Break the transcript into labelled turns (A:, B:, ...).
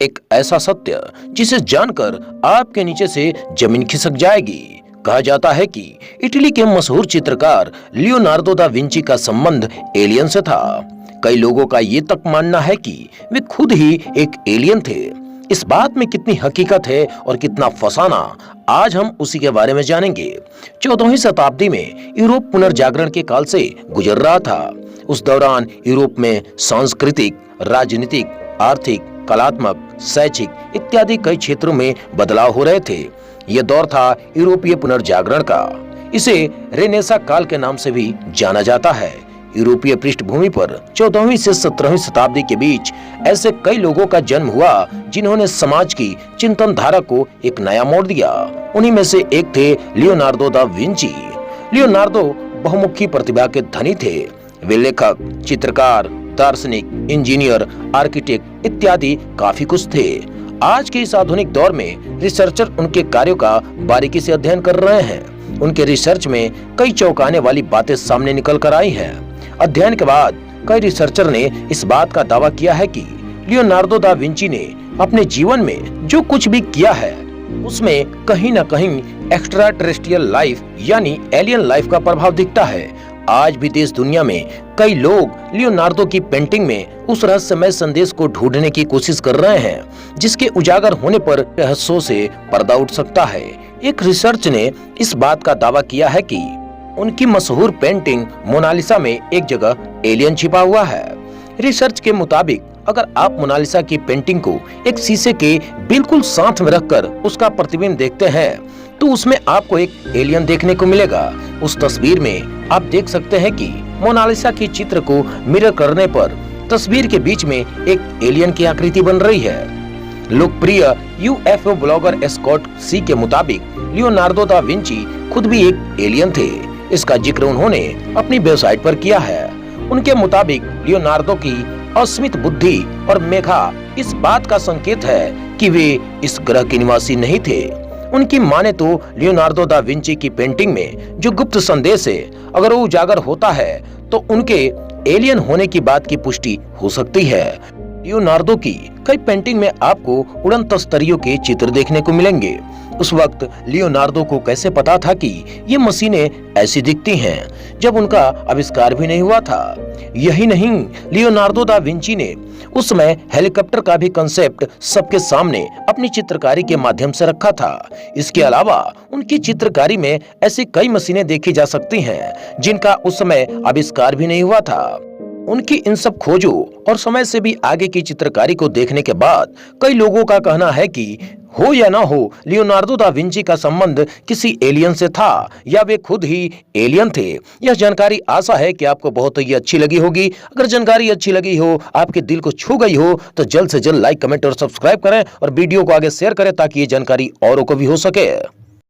A: एक ऐसा सत्य जिसे जानकर आपके नीचे से जमीन खिसक जाएगी। कहा जाता है कि इटली के मशहूर चित्रकार लियोनार्दो दा विंची का संबंध एलियन से था। कई लोगों का ये तक मानना है कि वे खुद ही एक एलियन थे। इस बात में कितनी हकीकत है और कितना फसाना, आज हम उसी के बारे में जानेंगे। 14वीं शताब्दी में यूरोप पुनर्जागरण के काल से गुजर रहा था। उस दौरान यूरोप में सांस्कृतिक, राजनीतिक, आर्थिक, कलात्मक, शैक्षिक इत्यादि कई क्षेत्रों में बदलाव हो रहे थे। यह दौर था यूरोपीय पुनर्जागरण का। इसे रेनेसा काल के नाम से भी जाना जाता है। यूरोपीय पृष्ठभूमि पर 14वीं से 17वीं शताब्दी के बीच ऐसे कई लोगों का जन्म हुआ जिन्होंने समाज की चिंतन धारा को एक नया मोड़ दिया। उन्हीं में से एक थे लियोनार्दो दा विंची। लियोनार्दो बहुमुखी प्रतिभा के धनी थे। वे लेखक, चित्रकार, दार्शनिक, इंजीनियर, आर्किटेक्ट इत्यादि काफी कुछ थे। आज के इस आधुनिक दौर में रिसर्चर उनके कार्यों का बारीकी से अध्ययन कर रहे हैं। उनके रिसर्च में कई चौंकाने वाली बातें सामने निकल कर आई हैं। अध्ययन के बाद कई रिसर्चर ने इस बात का दावा किया है कि लियोनार्दो दा विंची ने अपने जीवन में जो कुछ भी किया है उसमें कहीं न कहीं एक्स्ट्रा टेरेस्ट्रियल लाइफ यानी एलियन लाइफ का प्रभाव दिखता है। आज भी देश दुनिया में कई लोग लियोनार्दो की पेंटिंग में उस रहस्यमय संदेश को ढूंढने की कोशिश कर रहे हैं जिसके उजागर होने पर रहस्यों से पर्दा उठ सकता है। एक रिसर्च ने इस बात का दावा किया है कि उनकी मशहूर पेंटिंग मोनालिसा में एक जगह एलियन छिपा हुआ है। रिसर्च के मुताबिक अगर आप मोनालिसा की पेंटिंग को एक शीशे के बिल्कुल साथ में रखकर उसका प्रतिबिंब देखते हैं तो उसमें आपको एक एलियन देखने को मिलेगा। उस तस्वीर में आप देख सकते हैं कि मोनालिसा के चित्र को मिरर करने पर तस्वीर के बीच में एक एलियन की आकृति बन रही है। लोकप्रिय यूएफओ ब्लॉगर स्कॉट सी के मुताबिक लियोनार्दो दा विंची खुद भी एक एलियन थे। इसका जिक्र उन्होंने अपनी वेबसाइट पर किया है। उनके मुताबिक लियोनार्दो की असीमित बुद्धि और मेघा इस बात का संकेत है कि वे इस ग्रह के निवासी नहीं थे। उनकी माने तो लियोनार्दो दा विंची की पेंटिंग में जो गुप्त संदेश है अगर वो उजागर होता है तो उनके एलियन होने की बात की पुष्टि हो सकती है। लियोनार्दो की कई पेंटिंग में आपको उड़न तस्तरियों के चित्र देखने को मिलेंगे। उस वक्त लियोनार्दो को कैसे पता था कि ये मशीनें ऐसी दिखती हैं जब उनका आविष्कार भी नहीं हुआ था। यही नहीं, लियोनार्दो दा विंची ने उस समय हेलीकॉप्टर का भी कंसेप्ट सबके सामने अपनी चित्रकारी के माध्यम से रखा था। इसके अलावा उनकी चित्रकारी में ऐसी कई मशीनें देखी जा सकती हैं जिनका उस समय आविष्कार भी नहीं हुआ था। उनकी इन सब खोजों और समय से भी आगे की चित्रकारी को देखने के बाद कई लोगों का कहना है कि हो या ना हो, लियोनार्दो दा विंची का संबंध किसी एलियन से था या वे खुद ही एलियन थे। यह जानकारी आशा है कि आपको बहुत ही अच्छी लगी होगी। अगर जानकारी अच्छी लगी हो, आपके दिल को छू गई हो तो जल्द से जल्द लाइक, कमेंट और सब्सक्राइब करें और वीडियो को आगे शेयर करें ताकि ये जानकारी औरों को भी हो सके।